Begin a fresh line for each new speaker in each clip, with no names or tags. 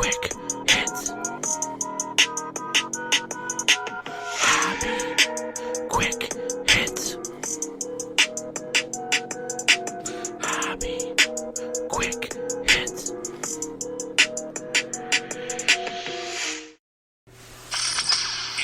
Quick hits. Hobby quick hits. Hobby quick hits.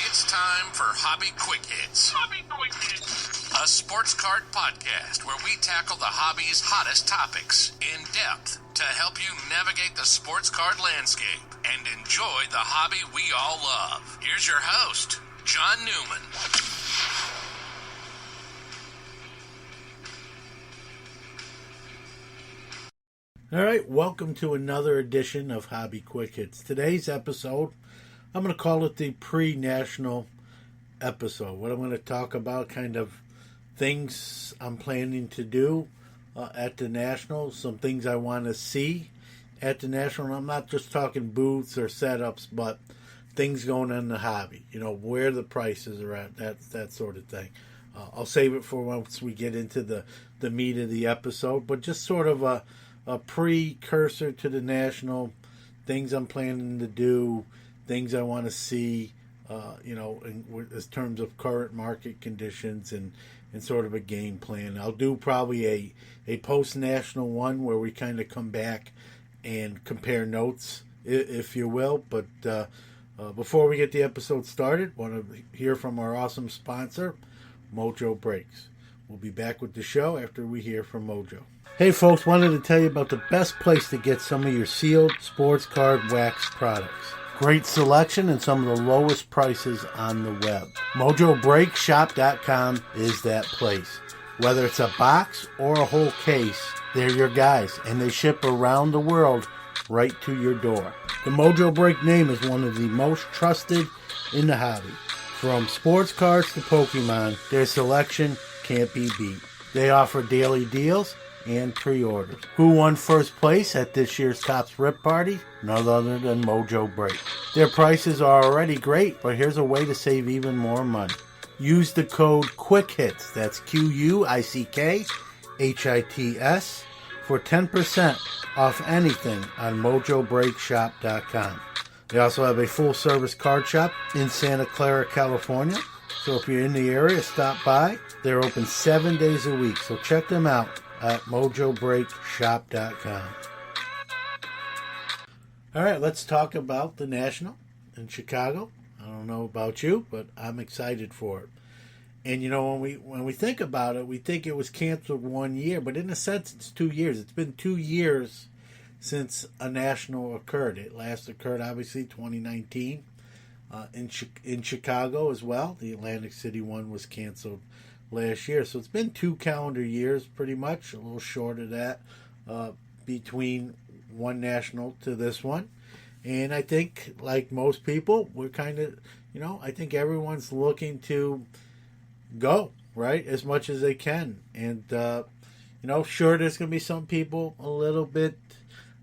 It's time for Hobby Quick Hits.
Hobby Quick Hits.
A sports card podcast where we tackle the hobby's hottest topics in depth to help you navigate the sports card landscape and enjoy the hobby we all love. Here's your host, John Newman.
All right, welcome to another edition of Hobby Quick Hits. Today's episode, I'm going to call it the pre-national episode. What I'm going to talk about, kind of things I'm planning to do at the National, some things I want to see at the National. And I'm not just talking booths or setups, but things going on in the hobby. You know, where the prices are at, that sort of thing. I'll save it for once we get into the meat of the episode, but just sort of a precursor to the National, things I'm planning to do, things I want to see, in terms of current market conditions and sort of a game plan. I'll do probably a post-National one where we kind of come back and compare notes, if you will. But before we get the episode started, want to hear from our awesome sponsor, Mojo Breaks. We'll be back with the show after we hear from Mojo. Hey folks, wanted to tell you about the best place to get some of your sealed sports card wax products. Great selection and some of the lowest prices on the web. MojoBreakShop.com is that place. Whether it's a box or a whole case, they're your guys, and they ship around the world right to your door. The Mojo Break name is one of the most trusted in the hobby. From sports cards to Pokemon, their selection can't be beat. They offer daily deals and pre-orders. Who won first place at this year's Topps Rip Party? None other than Mojo Break. Their prices are already great, but here's a way to save even more money. Use the code QUICKHITS, that's QUICKHITS, for 10% off anything on MojoBreakShop.com. They also have a full-service card shop in Santa Clara, California. So if you're in the area, stop by. They're open 7 days a week, so check them out at MojoBreakShop.com. All right, let's talk about the National in Chicago. I don't know about you, but I'm excited for it. And you know, when we think about it, we think it was canceled 1 year, but in a sense, it's 2 years. It's been 2 years since a National occurred. It last occurred, obviously, 2019 in Chicago as well. The Atlantic City one was canceled last year. So it's been 2 calendar years pretty much, a little short of that, between one National to this one. And I think, like most people, we're kind of, I think everyone's looking to go, right, as much as they can. And, sure, there's going to be some people a little bit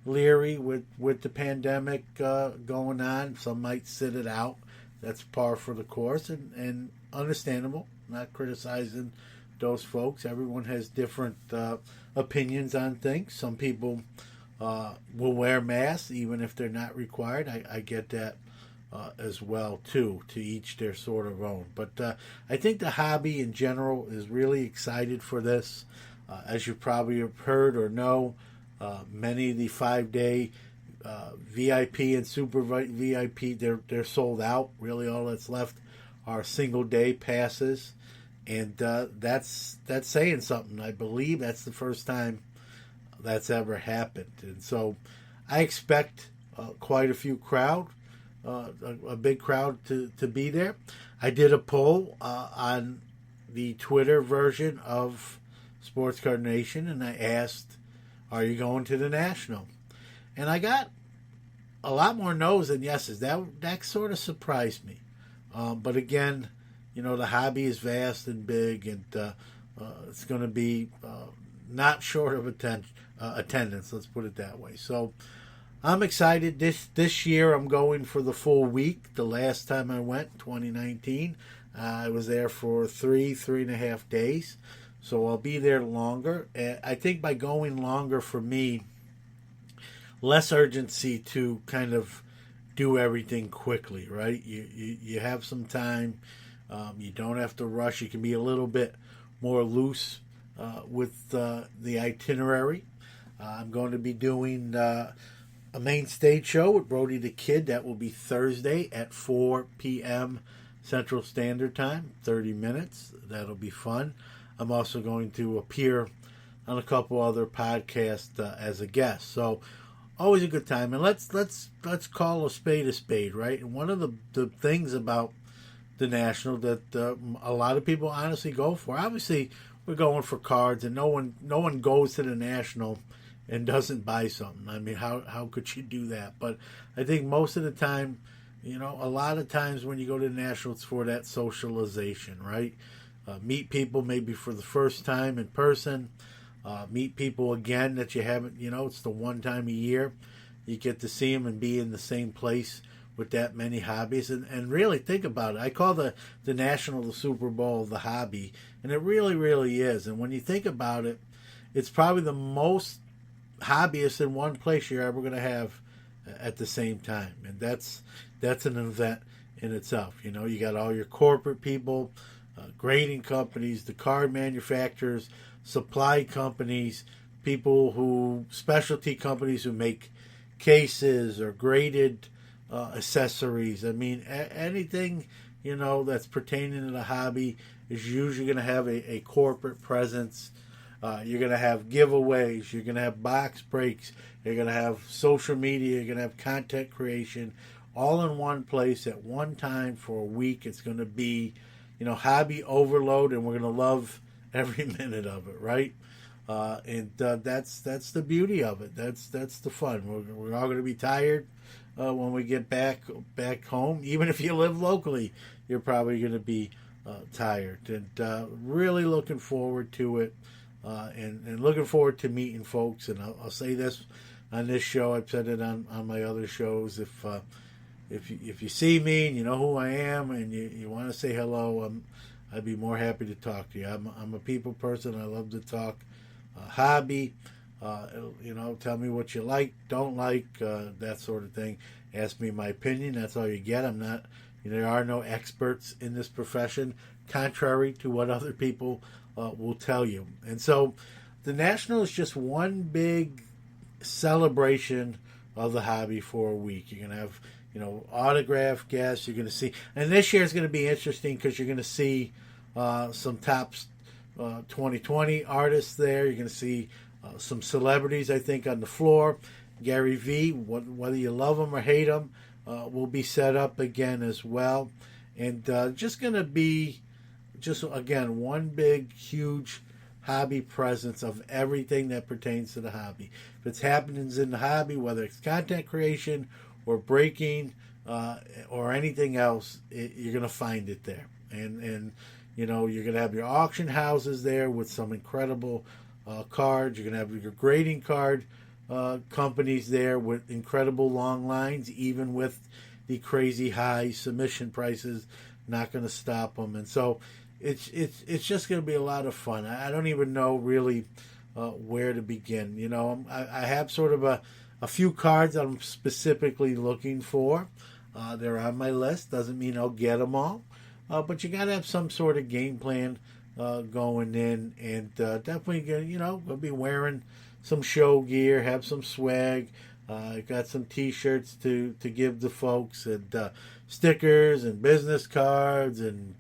leery with the pandemic going on. Some might sit it out. That's par for the course and understandable. Not criticizing those folks. Everyone has different opinions on things. Some people will wear masks even if they're not required. I get that as well too. To each their sort of own. But I think the hobby in general is really excited for this. As you probably have heard or know, many of the 5-day VIP and Super VIP, they're sold out. Really, all that's left are single-day passes, and that's saying something. I believe that's the first time that's ever happened, and so I expect quite a few crowd, a big crowd to be there. I did a poll on the Twitter version of Sports Card Nation, and I asked, "Are you going to the National?" And I got a lot more no's than yeses. That sort of surprised me. But again, the hobby is vast and big, and it's going to be not short of attendance. Let's put it that way. So I'm excited. This year I'm going for the full week. The last time I went, 2019, I was there for three and a half days. So I'll be there longer. I think by going longer for me, less urgency to kind of do everything quickly, right? You have some time. You don't have to rush. You can be a little bit more loose with the itinerary. I'm going to be doing a main stage show with Brody the Kid. That will be Thursday at 4 p.m. Central Standard Time, 30 minutes. That'll be fun. I'm also going to appear on a couple other podcasts as a guest. So always a good time. And let's call a spade, right? And one of the things about the National that a lot of people honestly go for. Obviously, we're going for cards, and no one goes to the National and doesn't buy something. I mean, how could you do that? But I think most of the time, a lot of times when you go to the National, it's for that socialization, right? Meet people maybe for the first time in person. Meet people again that you haven't, it's the one time a year. You get to see them and be in the same place with that many hobbies. And really think about it. I call the National the Super Bowl of the hobby. And it really, really is. And when you think about it, it's probably the most hobbyists in one place you're ever going to have at the same time. And that's an event in itself. You got all your corporate people, grading companies, the card manufacturers, supply companies, specialty companies who make cases or graded accessories. I mean, anything, that's pertaining to the hobby is usually going to have a corporate presence. You're going to have giveaways. You're going to have box breaks. You're going to have social media. You're going to have content creation all in one place at one time for a week. It's going to be, hobby overload, and we're going to love every minute of it, right? And that's the beauty of it. That's the fun. We're all going to be tired when we get back home. Even if you live locally, you're probably going to be tired. And really looking forward to it, and looking forward to meeting folks. And I'll say this on this show. I've said it on my other shows. If you see me and you know who I am and you want to say hello, I'd be more happy to talk to you. I'm a people person. I love to talk hobby. Tell me what you like, don't like, that sort of thing. Ask me my opinion. That's all you get. I'm not. There are no experts in this profession, contrary to what other people will tell you. And so, the National is just one big celebration of the hobby for a week. You're gonna have autograph guests. You're going to see, and this year is going to be interesting because you're going to see some top 2020 artists there. You're going to see some celebrities, I think, on the floor. Gary V, whether you love him or hate him, will be set up again as well. And just going to be, again, one big, huge hobby presence of everything that pertains to the hobby. If it's happenings in the hobby, whether it's content creation or breaking, or anything else, you're going to find it there. And you're going to have your auction houses there with some incredible cards. You're going to have your grading card companies there with incredible long lines, even with the crazy high submission prices. Not going to stop them. And so it's just going to be a lot of fun. I don't even know really where to begin. I have sort of a few cards I'm specifically looking for. They're on my list. Doesn't mean I'll get them all. But you got to have some sort of game plan going in. And definitely, going to be wearing some show gear, have some swag. Got some T-shirts to give the folks, and stickers and business cards and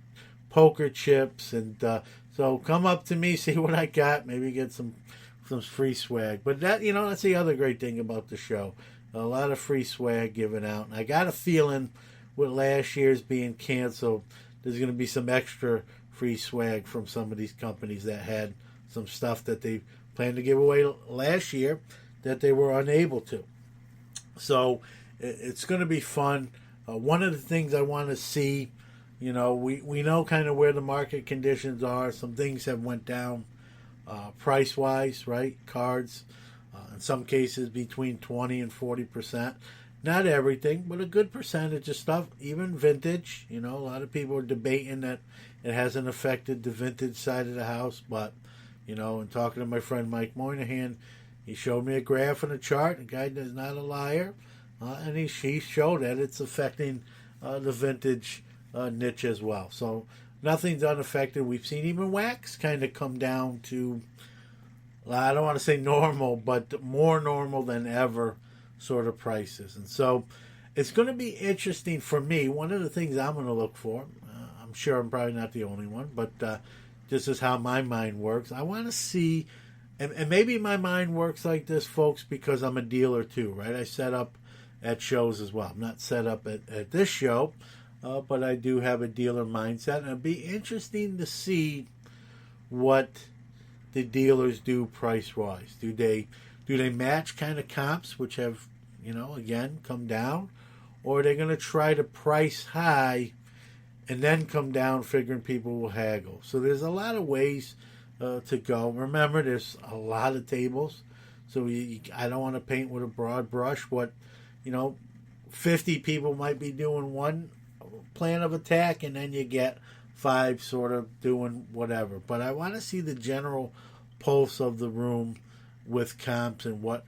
poker chips. And so come up to me, see what I got. Maybe get some free swag. But that's the other great thing about the show. A lot of free swag given out. And I got a feeling with last year's being canceled, there's going to be some extra free swag from some of these companies that had some stuff that they planned to give away last year that they were unable to. So it's going to be fun. One of the things I want to see, we know kind of where the market conditions are. Some things have went down. Price-wise, right? Cards, in some cases between 20 and 40%. Not everything, but a good percentage of stuff, even vintage. A lot of people are debating that it hasn't affected the vintage side of the house, but, and talking to my friend Mike Moynihan, He showed me a graph and a chart. The guy is not a liar. And he showed that it's affecting the vintage niche as well. So nothing's unaffected. We've seen even wax kind of come down to, I don't want to say normal, but more normal than ever sort of prices. And so it's going to be interesting for me. One of the things I'm going to look for, I'm sure I'm probably not the only one, but this is how my mind works. I want to see, and maybe my mind works like this, folks, because I'm a dealer too, right? I set up at shows as well. I'm not set up at this show, but I do have a dealer mindset. And it'd be interesting to see what the dealers do price-wise. Do they match kind of comps, which have, again, come down? Or are they going to try to price high and then come down figuring people will haggle? So there's a lot of ways to go. Remember, there's a lot of tables. So I don't want to paint with a broad brush. What 50 people might be doing one plan of attack, and then you get 5 sort of doing whatever. But I want to see the general pulse of the room with comps and what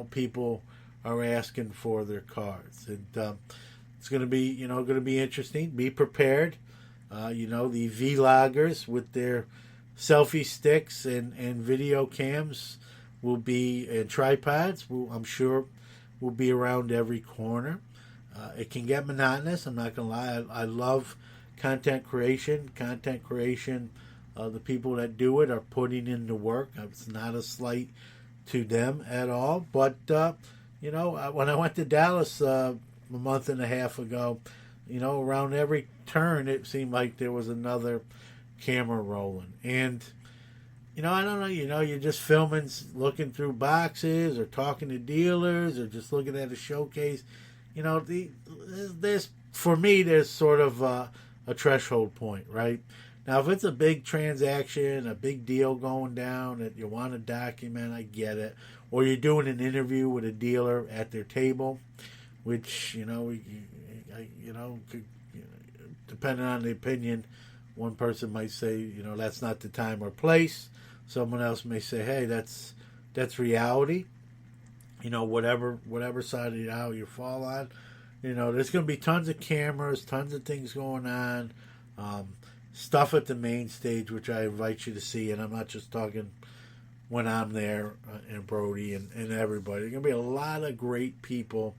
people are asking for their cards. And it's going to be interesting. Be prepared. The vloggers with their selfie sticks and video cams will be, and tripods, I'm sure, will be around every corner. It can get monotonous. I'm not going to lie. I love content creation. The people that do it are putting in the work. It's not a slight to them at all. But, when I went to Dallas a month and a half ago, around every turn it seemed like there was another camera rolling. And, I don't know, you're just filming, looking through boxes or talking to dealers or just looking at a showcase. For me, there's sort of a threshold point, right? Now, if it's a big transaction, a big deal going down that you want to document, I get it. Or you're doing an interview with a dealer at their table, which, depending on the opinion, one person might say, that's not the time or place. Someone else may say, hey, that's reality. Whatever side of the aisle you fall on. There's going to be tons of cameras, tons of things going on. Stuff at the main stage, which I invite you to see. And I'm not just talking when I'm there and Brody and everybody. There's going to be a lot of great people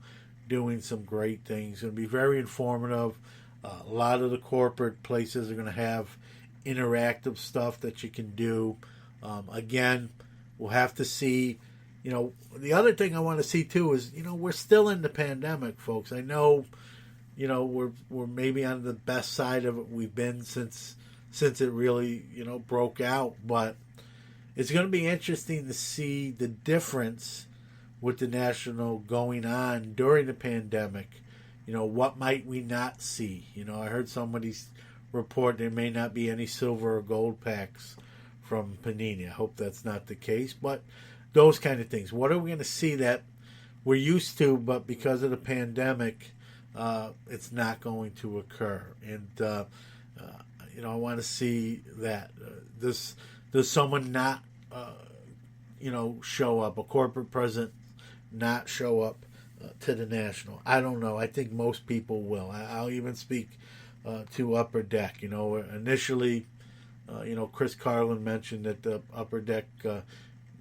doing some great things. It's going to be very informative. A lot of the corporate places are going to have interactive stuff that you can do. Again, we'll have to see. The other thing I want to see too is, we're still in the pandemic, folks. I know, we're maybe on the best side of it we've been since it really, broke out. But it's going to be interesting to see the difference with the National going on during the pandemic. What might we not see? I heard somebody's report there may not be any silver or gold packs from Panini. I hope that's not the case, but those kind of things. What are we going to see that we're used to, but because of the pandemic, it's not going to occur? And I want to see that. Does someone not, show up? A corporate president not show up to the National? I don't know. I think most people will. I'll even speak to Upper Deck. Initially, Chris Carlin mentioned that the Upper Deck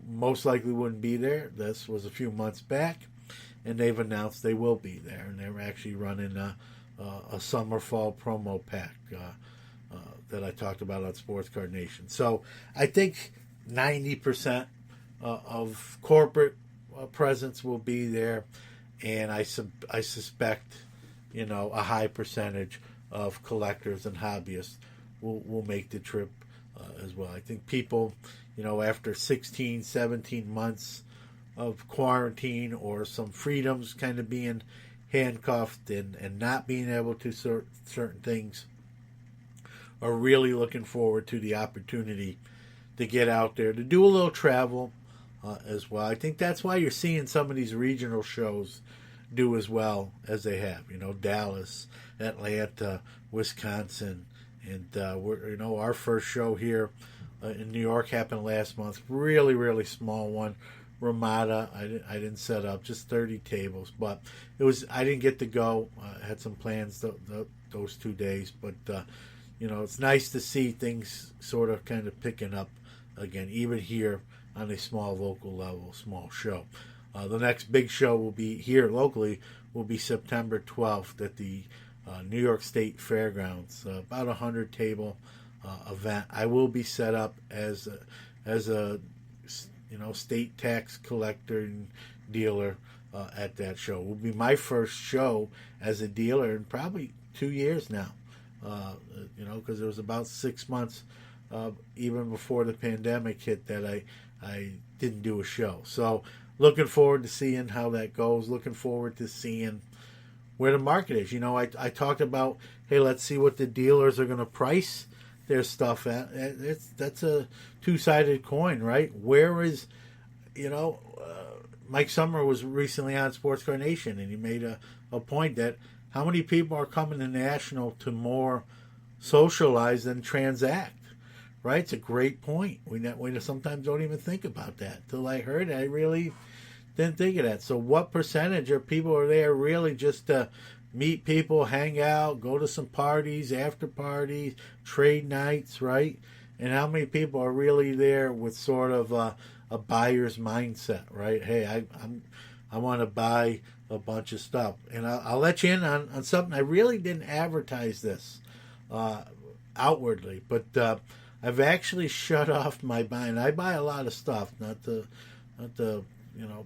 most likely wouldn't be there. This was a few months back, and they've announced they will be there, and they're actually running a summer-fall promo pack that I talked about on Sports Card Nation. So I think 90% of corporate presence will be there, and I suspect, a high percentage of collectors and hobbyists will make the trip as well. I think people, after 16, 17 months of quarantine or some freedoms kind of being handcuffed and not being able to sort certain things, are really looking forward to the opportunity to get out there, to do a little travel as well. I think that's why you're seeing some of these regional shows do as well as they have. Dallas, Atlanta, Wisconsin, and our first show here in New York happened last month. Really, really small one. Ramada. I didn't set up, just 30 tables, but I didn't get to go. I had some plans those 2 days, but it's nice to see things sort of kind of picking up again, even here on a small local level, small show. The next big show will be here locally, will be September 12th at the New York State Fairgrounds, about a 100-table event. I will be set up as a state tax collector and dealer at that show. It will be my first show as a dealer in probably 2 years now. Because it was about 6 months even before the pandemic hit that I didn't do a show. So looking forward to seeing how that goes. Looking forward to seeing where the market is. I talked about, hey, let's see what the dealers are going to price their stuff at. That's a two-sided coin, right? Where is, Mike Summer was recently on Sports Car Nation, and he made a point that how many people are coming to National to more socialize than transact, right? It's a great point. We sometimes don't even think about that. Till I heard it, I really didn't think of that. So what percentage of people are there really just to meet people, hang out, go to some parties, after parties, trade nights, right? And how many people are really there with sort of a buyer's mindset, right? Hey, I want to buy a bunch of stuff. And I'll let you in on something. I really didn't advertise this outwardly, but I've actually shut off my buying. I buy a lot of stuff, not to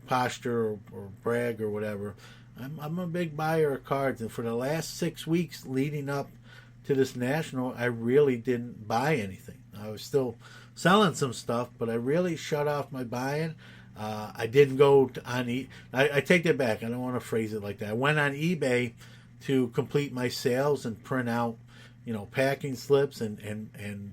posture or brag or whatever. I'm a big buyer of cards, and for the last 6 weeks leading up to this National, I really didn't buy anything. I was still selling some stuff, but I really shut off my buying. I didn't go on I take that back. I don't want to phrase it like that. I went on eBay to complete my sales and print out, packing slips and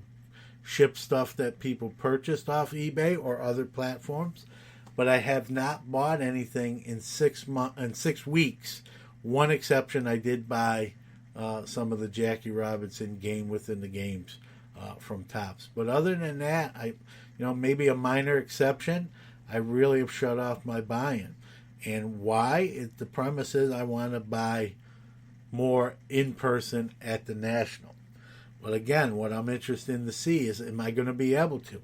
ship stuff that people purchased off eBay or other platforms. But I have not bought anything in 6 weeks. One exception, I did buy some of the Jackie Robinson Game Within the Games from Topps. But other than that, maybe a minor exception, I really have shut off my buying. And why? The premise is I want to buy more in person at the National. But again, what I'm interested in to see is, am I going to be able to?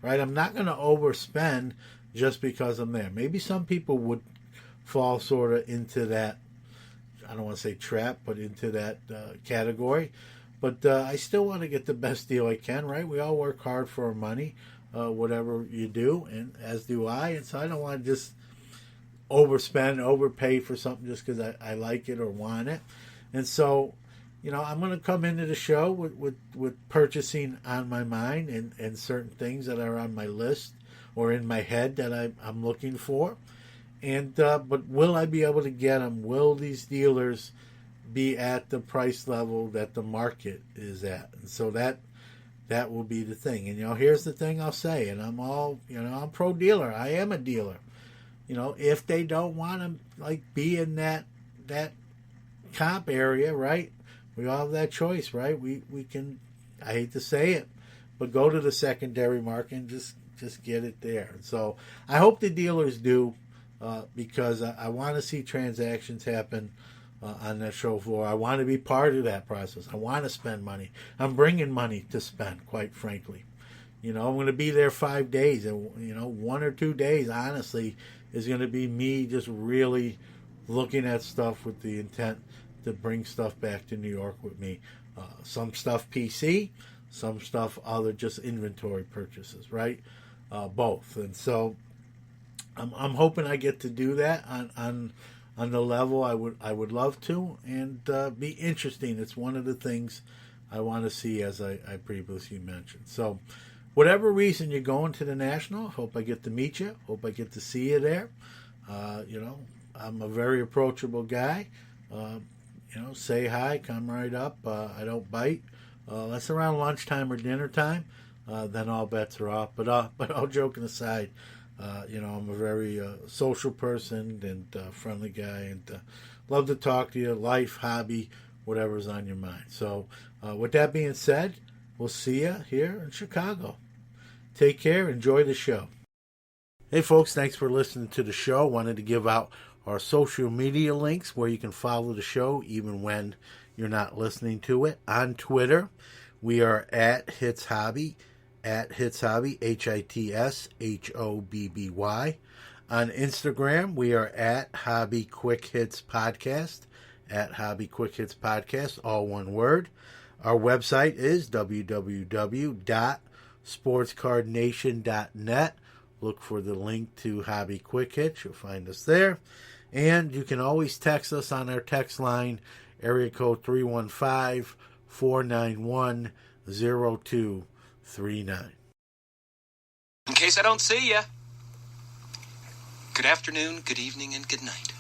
Right? I'm not going to overspend just because I'm there. Maybe some people would fall sort of into that, I don't want to say trap, but into that category. But I still want to get the best deal I can, right? We all work hard for our money, whatever you do, and as do I. And so I don't want to just overspend, overpay for something just because I like it or want it. And so, I'm going to come into the show with purchasing on my mind and certain things that are on my list or in my head that I'm looking for. And but will I be able to get them? Will these dealers be at the price level that the market is at? And so that will be the thing. And here's the thing I'll say, and I'm all, I'm pro dealer. I am a dealer. If they don't want to be in that comp area, right? We all have that choice, right? We can, I hate to say it, but go to the secondary market and just get it there. And so I hope the dealers do, because I want to see transactions happen on that show floor. I want to be part of that process. I want to spend money. I'm bringing money to spend, quite frankly. I'm going to be there 5 days, and 1 or 2 days, honestly, is going to be me just really looking at stuff with the intent to bring stuff back to New York with me. Some stuff PC, some stuff other, just inventory purchases, right? Both. And so I'm hoping I get to do that on the level I would love to, and be interesting. It's one of the things I want to see, as I previously mentioned. So whatever reason you're going to the National, hope I get to meet you, hope I get to see you there. I'm a very approachable guy. Say hi, come right up. I don't bite. That's around lunchtime or dinner time. Then all bets are off. But all joking aside, I'm a very social person and friendly guy, and love to talk to you, life, hobby, whatever's on your mind. So with that being said, we'll see you here in Chicago. Take care. Enjoy the show. Hey, folks, thanks for listening to the show. Wanted to give out our social media links where you can follow the show even when you're not listening to it. On Twitter, we are at Hits Hobby, HitsHobby. On Instagram, we are at Hobby Quick Hits Podcast, at Hobby Quick Hits Podcast, all one word. Our website is www.sportscardnation.net. Look for the link to Hobby Quick Hits. You'll find us there. And you can always text us on our text line, area code 315-491-0239.
In case I don't see ya, good afternoon, good evening, and good night.